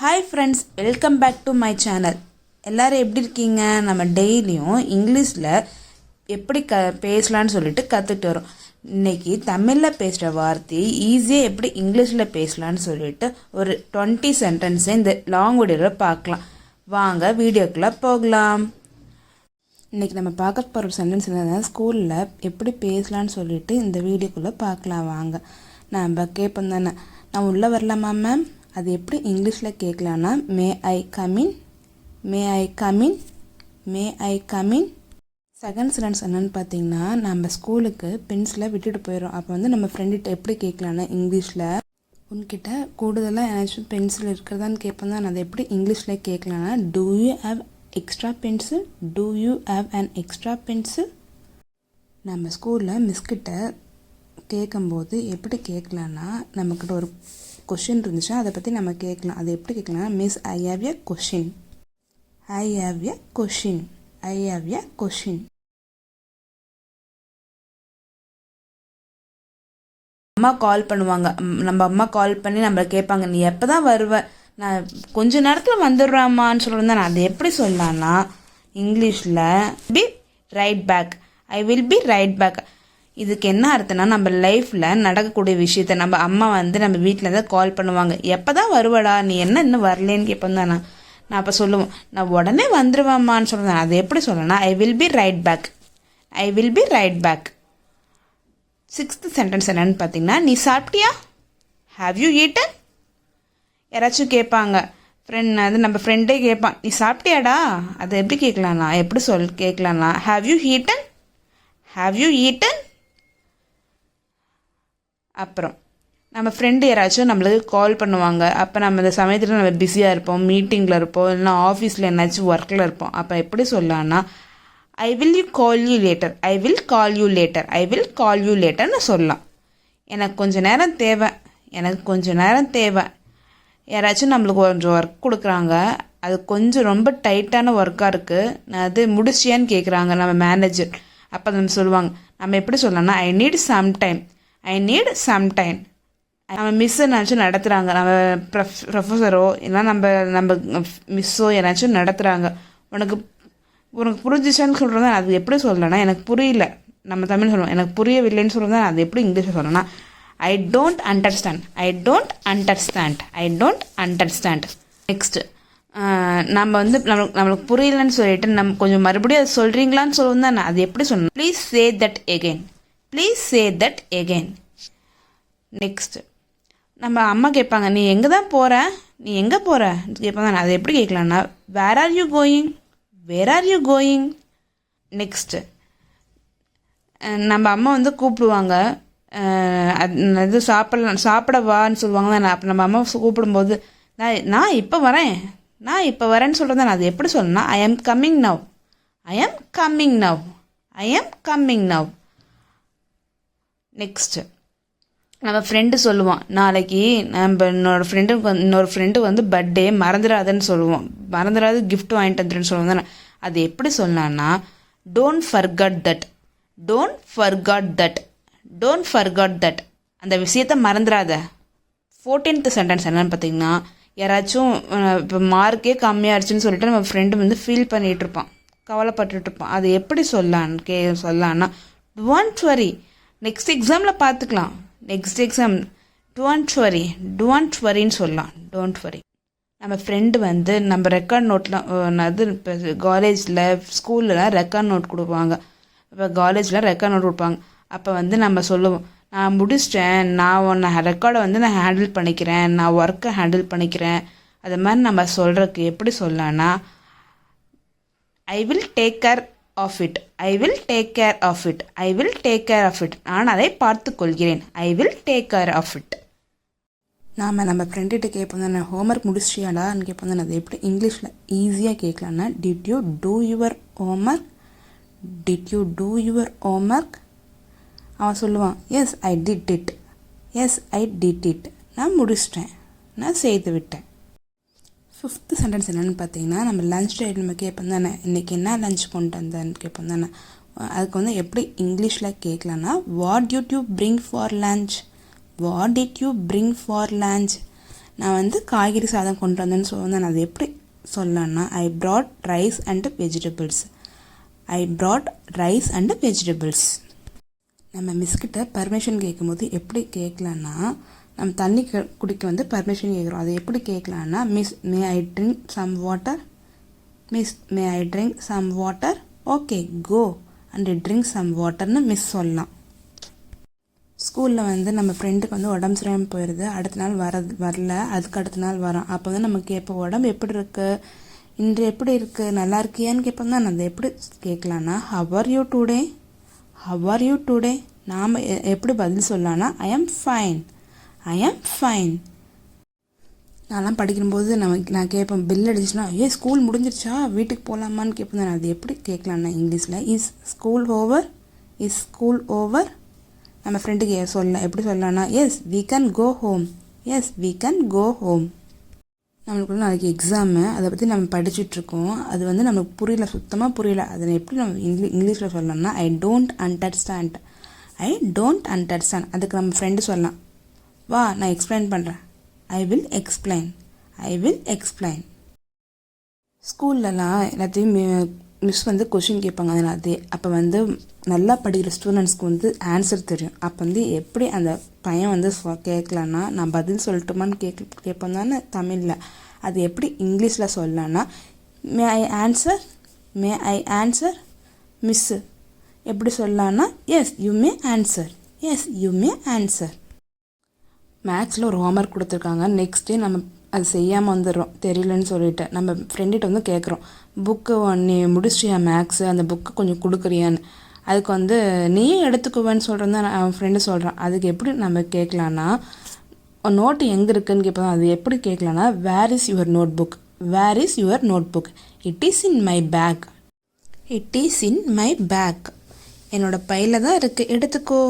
Hi friends, welcome back to my channel. எல்லோரும் எப்படி இருக்கீங்க? நம்ம டெய்லியும் இங்கிலீஷில் எப்படி பேசலான்னு சொல்லிட்டு கற்றுட்டு வரோம். இன்றைக்கி தமிழில் பேசுகிற வார்த்தையை ஈஸியாக எப்படி இங்கிலீஷில் பேசலான்னு சொல்லிட்டு ஒரு 20 சென்டென்ஸை இந்த லாங் வீடியோவில் பார்க்கலாம். வாங்க வீடியோக்குள்ளே போகலாம். இன்றைக்கி நம்ம பார்க்க போகிற சென்டென்ஸ் என்னன்னா, ஸ்கூலில் எப்படி பேசலான்னு சொல்லிட்டு இந்த வீடியோக்குள்ளே பார்க்கலாம். வாங்க. நம்ம கேட்போம் தானே, நான் உள்ளே வரலாமா மேம்? அது எப்படி இங்கிலீஷில் கேட்கலான்னா, may I come in, may I come in, may I come in. Second sentence என்னென்னு பார்த்தீங்கன்னா, நம்ம ஸ்கூலுக்கு பென்சிலை விட்டுட்டு போயிடும். அப்போ நம்ம ஃப்ரெண்டுகிட்ட எப்படி கேட்கலான்னா இங்கிலீஷில், உன்கிட்ட கூடுதலாக ஏதாச்சும் பென்சில் இருக்கிறதான்னு கேட்போம் தான். அதை எப்படி இங்கிலீஷில் கேட்கலான்னா, do you have extra pencil, do you have an extra pencil. நம்ம ஸ்கூலில் மிஸ்கிட்ட கேட்கும்போது எப்படி கேட்கலான்னா, நம்மக்கிட்ட ஒரு கொஷின் இருந்துச்சா அதை பற்றி நம்ம கேட்கலாம். அதை எப்படி கேட்கலாம்னா, miss I have a question, I have a question, I have a question. அம்மா கால் பண்ணுவாங்க. நம்ம அம்மா கால் பண்ணி நம்மளை கேட்பாங்க, நீ எப்போ தான் வருவ? நான் கொஞ்ச நேரத்தில் வந்துடுறாம்மான்னு சொல்கிறேன். நான் அதை எப்படி சொல்லலான்னா இங்கிலீஷில் be right back, I will be right back. இதுக்கு என்ன அர்த்தம்னா, நம்ம லைஃப்பில் நடக்கக்கூடிய விஷயத்த நம்ம அம்மா நம்ம வீட்டில் தான் கால் பண்ணுவாங்க, எப்போ தான் வருவடா, நீ என்ன இன்னும் வரலேன்னு கேட்பேன் தான். நான் அப்போ சொல்லுவோம், நான் உடனே வந்துடுவேம்மான்னு சொல்லுவேன். அது எப்படி சொல்லணும்னா, I will be right back, I will be right back. 6th sentence என்னன்னு பார்த்தீங்கன்னா, நீ சாப்பிட்டியா? Have you eaten? யாராச்சும் கேட்பாங்க, நம்ம ஃப்ரெண்டே கேட்பான், நீ சாப்பிட்டியாடா? அதை எப்படி கேட்கலான்னா, எப்படி கேட்கலான்னா, have you eaten, have you eaten. அப்புறம் நம்ம ஃப்ரெண்டு யாராச்சும் நம்மளுக்கு கால் பண்ணுவாங்க. அப்போ நம்ம இந்த சமயத்தில் நம்ம பிஸியாக இருப்போம், மீட்டிங்கில் இருப்போம், இல்லைனா ஆஃபீஸில் என்னாச்சும் ஒர்க்கில் இருப்போம். அப்போ எப்படி சொல்லலான்னா, I will you call you later, I will call you later, I will call you லேட்டர்னு சொல்லலாம். எனக்கு கொஞ்சம் நேரம் தேவை, எனக்கு கொஞ்சம் நேரம் தேவை. யாராச்சும் நம்மளுக்கு கொஞ்சம் ஒர்க் கொடுக்குறாங்க, அது கொஞ்சம் ரொம்ப டைட்டான ஒர்க்காக இருக்குது, நான் அது முடிச்சியான்னு கேட்குறாங்க நம்ம மேனேஜர். அப்போ நம்ம சொல்லுவாங்க, நம்ம எப்படி சொல்லலாம்னா, I need some time, I need some time. நம்ம மிஸ்ஸை நினச்சும் நடத்துகிறாங்க, நம்ம ப்ரொஃபஸரோ இல்லை நம்ம மிஸ்ஸோ ஏதாச்சும் நடத்துகிறாங்க, உனக்கு புரிஞ்சிச்சான்னு சொல்கிறதா. அது எப்படி சொல்லலைன்னா, எனக்கு புரியல, நம்ம தமிழ் சொல்லுவோம், எனக்கு புரியவில்லைன்னு சொல்கிறதா. அது எப்படி இங்கிலீஷில் சொல்லணும்னா, I don't understand, I don't understand, I don't understand. Next நம்ம நம்மளுக்கு புரியலன்னு சொல்லிட்டு நம்ம கொஞ்சம் மறுபடியும் அது சொல்கிறீங்களான்னு சொல்லுவோம் தான். அது எப்படி சொல்லணும், please say that again, please say that again. Next நம்ம அம்மா கேட்பாங்க, நீ எங்கே தான் போகிற, நீ எங்கே போகிற கேட்பாங்க. அதை எப்படி கேட்கலான்னா, where are you going, where are you going. Next நம்ம அம்மா கூப்பிடுவாங்க, அது சாப்பிட வான்னு சொல்லுவாங்க தான். அப்போ நம்ம அம்மா கூப்பிடும்போது, நான் இப்போ வரேன், நான் இப்போ வரேன்னு சொல்கிறது. நான் அது எப்படி சொல்லணும்னா, ஐ ஆம் கம்மிங் நவ், ஐ ஆம் கம்மிங் நவ், ஐ ஆம் கம்மிங் நவ். நெக்ஸ்ட்டு நம்ம ஃப்ரெண்டு சொல்லுவான், நாளைக்கு நம்ம இன்னொரு ஃப்ரெண்டு பர்த்டே மறந்துடாதுன்னு சொல்லுவோம், மறந்துடாது கிஃப்ட் வாங்கிட்டு வந்துடுன்னு சொல்லுவோம் தானே. அது எப்படி சொல்லலான்னா, don't forget that, don't forget that, don't forget that. அந்த விஷயத்த மறந்துடாத. 14th சென்டென்ஸ் என்னன்னு பார்த்தீங்கன்னா, யாராச்சும் இப்போ மார்க்கே கம்மியாகிடுச்சுன்னு சொல்லிட்டு நம்ம ஃப்ரெண்டு ஃபீல் பண்ணிகிட்டு இருப்பான், கவலைப்பட்டுட்டு இருப்பான். அது எப்படி சொல்லலான்னா, டோன்ட் வரி, நெக்ஸ்ட் எக்ஸாமில் பார்த்துக்கலாம், next exam, don't worry, don't வரின்னு சொல்லலாம், டோன்ட் வரி. நம்ம ஃப்ரெண்டு நம்ம ரெக்கார்ட் நோட்லாம், அது இப்போ காலேஜில் ஸ்கூல்லலாம் ரெக்கார்ட் நோட் கொடுப்பாங்க. இப்போ காலேஜில் ரெக்கார்ட் நோட் கொடுப்பாங்க. அப்போ நம்ம சொல்லுவோம், நான் முடிச்சிட்டேன், நான் உன்னை ரெக்கார்டை நான் ஹேண்டில் பண்ணிக்கிறேன், நான் ஒர்க்கை ஹேண்டில் பண்ணிக்கிறேன். அது மாதிரி நம்ம சொல்கிறதுக்கு எப்படி சொல்லலான்னா, I will take care of it, I will take care of it, I will take care of it. நான் அதை பார்த்து கொள்கிறேன், I will take care of it. நம்ம ஃப்ரெண்டுகிட்ட கேட்போம் தானே, ஹோம்ஒர்க் முடிச்சியாடான்னு கேட்போம் தானே. அது எப்படி இங்கிலீஷில் ஈஸியாக கேட்கலான்னா, did you do your homework, did you do your homework. அவன் சொல்லுவான், yes I did it, yes I did it. நான் முடிச்சிட்டேன், நான் செய்து விட்டேன். 5th சென்டென்ஸ் என்னென்னு பார்த்தீங்கன்னா, நம்ம லன்ச் டைம் நம்ம கேட்போம் தானே, இன்றைக்கி என்ன லன்ச் கொண்டு வந்தேன்னு கேட்போம் தானே. அதுக்கு எப்படி இங்கிலீஷில் கேட்கலான்னா, what did you bring for lunch, what did you bring for lunch. நான் வந்து காய்கறி சாதம் கொண்டு வந்தேன்னு சொல்லுவேன். அது எப்படி சொல்லலாம்னா ஐ brought rice and vegetables. I brought rice and vegetables. நம்ம மிஸ்கிட்ட பர்மிஷன் கேட்கும்போது எப்படி கேட்கலான்னா, நம்ம தண்ணி குடிக்க வந்து பர்மிஷன் கேட்குறோம். அதை எப்படி கேட்கலான்னா, miss may I drink some water. Miss may I drink some water. Okay go and drink some வாட்டர்னு மிஸ் சொல்லலாம். ஸ்கூலில் வந்து நம்ம ஃப்ரெண்டுக்கு வந்து உடம்பு சரியாமல் போயிடுது, அடுத்த நாள் வரல, அதுக்கு அடுத்த நாள் வரோம். அப்போ வந்து நம்ம கேட்போம், உடம்பு எப்படி இருக்குது, இன்று எப்படி இருக்குது, நல்லா இருக்கியான்னு கேட்போம் தான். அதை எப்படி கேட்கலான்னா how are you today. How are you today நாம் எப்படி பதில் சொல்லலான்னா ஐ am fine. I am fine. நான்லாம் படிக்கும்போது நான் கேட்பேன், பில் அடிச்சுன்னா ஸ்கூல் முடிஞ்சிருச்சா வீட்டுக்கு போகலாமான்னு கேட்பேன் தான். அது எப்படி கேட்கலான்னா இங்கிலீஷில் is school over. Is school over. நம்ம ஃப்ரெண்டுக்கு சொல்லலாம், எப்படி சொல்லலாம்னா yes we can go home. Yes we can go home. நம்மளுக்குள்ள நாளைக்கு எக்ஸாமு, அதை பற்றி நம்ம படிச்சுட்ருக்கோம். அது வந்து நமக்கு புரியல, சுத்தமாக புரியல. அதை எப்படி நம்ம இங்கிலீஷில் சொல்லலாம்னா I don't understand. I don't understand. அதுக்கு நம்ம ஃப்ரெண்டு சொல்லலாம், வா நான் எக்ஸ்பிளைன் பண்ணுறேன். I will explain. I will explain. ஸ்கூல்லலாம் எல்லாத்தையும் மிஸ் வந்து கொஷின் கேட்பாங்க. அதனால் அப்போ வந்து நல்லா படிக்கிற ஸ்டூடெண்ட்ஸ்க்கு வந்து ஆன்சர் தெரியும். அப்போ வந்து எப்படி அந்த பையன் வந்து கேட்கலான்னா, நான் பதில் சொல்லட்டுமான்னு கேட்போம் தானே தமிழில். அது எப்படி இங்கிலீஷில் சொல்லலான்னா may I answer. May I answer miss. எப்படி சொல்லலான்னா yes you may answer. Yes you may answer. மேக்ஸில் ஒரு ஹோம்ஒர்க் கொடுத்துருக்காங்க. நெக்ஸ்ட் டே நம்ம அது செய்யாமல் வந்துடுறோம் தெரியலன்னு சொல்லிட்டு. நம்ம ஃப்ரெண்டுகிட்ட வந்து கேட்குறோம், புக்கு நீ முடிச்சிட்டியா மேக்ஸு, அந்த புக்கு கொஞ்சம் கொடுக்குறியான்னு. அதுக்கு வந்து நீயே எடுத்துக்குவேன்னு சொல்கிறேன் தான் அவன் ஃப்ரெண்டு சொல்கிறான். அதுக்கு எப்படி நம்ம கேட்கலான்னா, நோட்டு எங்கே இருக்குதுன்னு கேட்போம். அது எப்படி கேட்கலான்னா where is your notebook. Where is your notebook. It is in my bag. It is in my bag. என்னோடய பையில் தான் இருக்குது, எடுத்துக்கோ.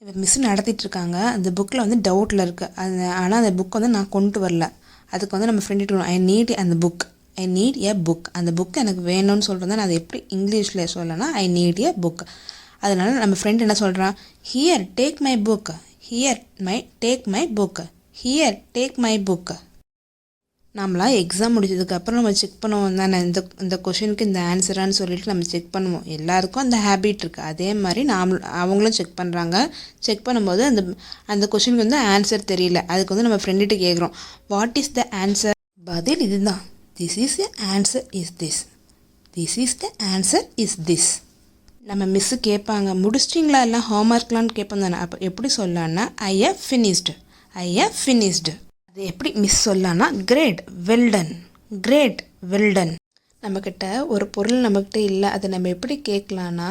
இப்போ மிஸ் நடத்திட்டுருக்காங்க, அந்த புக்கில் வந்து டவுட்டில் இருக்குது. ஆனால் அந்த புக் வந்து நான் கொண்டு வரல. அதுக்கு வந்து நம்ம ஃப்ரெண்டு ஐ நீட் அந்த book. I need a book. அந்த புக் எனக்கு வேணும்னு சொல்கிறது தான். அதை எப்படி இங்கிலீஷில் சொல்லனா ஐ நீட் எ புக். அதனால நம்ம ஃப்ரெண்ட் என்ன சொல்கிறான், here take my book. Here take my book. Here take my book. நம்மளாம் எக்ஸாம் முடிச்சதுக்கப்புறம் நம்ம செக் பண்ணுவோம் தானே, இந்த கொஷினுக்கு இந்த ஆன்சரான்னு சொல்லிட்டு நம்ம செக் பண்ணுவோம். எல்லாருக்கும் அந்த ஹேபிட் இருக்குது. அதே மாதிரி அவங்களும் செக் பண்ணுறாங்க. செக் பண்ணும்போது அந்த கொஷினுக்கு வந்து ஆன்சர் தெரியல. அதுக்கு வந்து நம்ம ஃப்ரெண்டுகிட்ட கேட்குறோம், வாட் இஸ் த ஆன்சர். பதில் இதுதான், this is the answer is this. This is the answer is this. நம்ம மிஸ்ஸு கேட்பாங்க, முடிச்சிட்டிங்களா எல்லாம் ஹோம்ஒர்க்லான்னு கேட்போம் தானே. அப்போ எப்படி சொல்லலான்னா I have finished. I have finished. அது எப்படி மிஸ் சொல்லலான்னா கிரேட், வெல்டன். Great, well done. நம்மக்கிட்ட ஒரு பொருள் நம்மக்கிட்ட இல்லை, அதை நம்ம எப்படி கேட்கலான்னா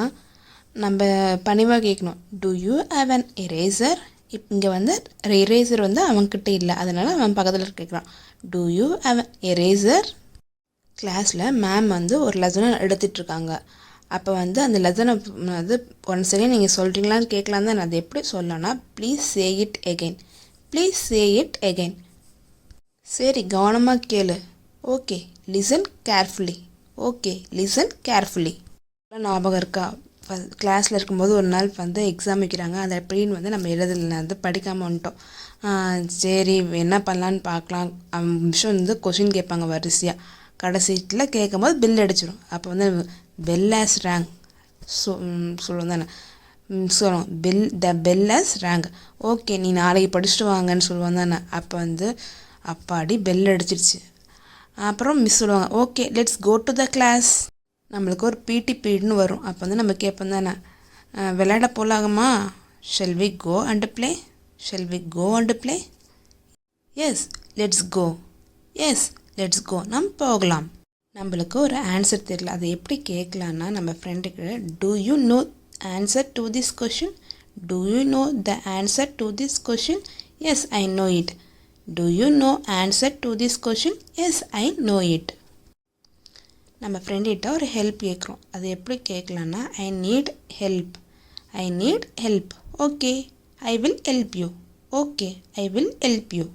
நம்ம பணிவாக கேட்கணும், to you have an eraser. இங்கே வந்து எரேசர் வந்து அவன்கிட்ட இல்லை, அதனால் அவன் பக்கத்தில் கேட்குறான், to you have an eraser. கிளாஸில் மேம் வந்து ஒரு லெசனை எடுத்துகிட்ருக்காங்க. அப்போ வந்து அந்த லெசனை வந்து ஒன் செகண்ட் நீங்கள் சொல்கிறீங்களான்னு கேட்கலாம் தான். அது எப்படி சொல்லலாம்னா please say it again. Please say it again. சரி கவனமாக கேளு. Okay listen carefully. Okay listen carefully. ஞாபகம் இருக்கா, கிளாஸில் இருக்கும்போது ஒரு நாள் வந்து எக்ஸாம் வைக்கிறாங்க. அதை எப்படின்னு வந்து நம்ம எழுதல, வந்து படிக்காமல் வந்துட்டோம். சரி என்ன பண்ணலான்னு பார்க்கலாம். நிமிஷம் வந்து கொஷின் கேட்பாங்க வரிசையாக. கடைசியில் கேட்கும்போது பில் அடிச்சிடும். அப்போ வந்து பெல் ஆஸ் ரேங் சொல்லுவோம் தானே, சொல்லுவோம் பெல் ஆஸ் ரேங். ஓகே நீ நாளைக்கு படிச்சுட்டு வாங்கன்னு சொல்லுவோம் தானே. அப்போ வந்து அப்பாடி பெல் அடிச்சிருச்சு. அப்புறம் மிஸ் சொல்லுவாங்க, okay let's go to the class. நம்மளுக்கு ஒரு பிடி பீரியட்னு வரும். அப்போ வந்து நம்ம கேட்போம் தானே, விளையாட போகலாமா, shall we go and play. Shall we go and play. Yes let's go. Yes let's go. நம்ம போகலாம். நம்மளுக்கு ஒரு ஆன்சர் தெரியல, அதை எப்படி கேட்கலான்னா நம்ம ஃப்ரெண்டுக்கு, do you know answer to this question. Do you know the answer to this question. Yes I know it. Do you know answer to this question? Yes, I know it. நம்ம ஃப்ரெண்ட்கிட்ட ஒரு help கேட்குறோம். அது எப்படி கேட்கலான்னா I need help. I need help. Okay I will help you. Okay I will help you.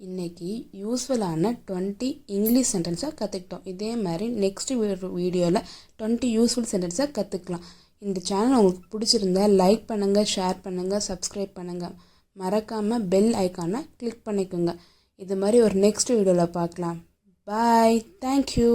இன்றைக்கி யூஸ்ஃபுல்லான 20 English சென்டென்ஸாக கற்றுக்கிட்டோம். இதே மாதிரி நெக்ஸ்ட் வீடியோவில் 20 யூஸ்ஃபுல் சென்டென்ஸாக கற்றுக்கலாம். இந்த சேனல் உங்களுக்கு பிடிச்சிருந்தா லைக் பண்ணுங்கள், ஷேர் பண்ணுங்கள், சப்ஸ்கிரைப் பண்ணுங்கள். மறக்காமல் பெல் ஐக்கானை கிளிக் பண்ணிக்கோங்க. இது மாதிரி ஒரு நெக்ஸ்ட் வீடியோவில் பார்க்கலாம். பாய். தேங்க்யூ.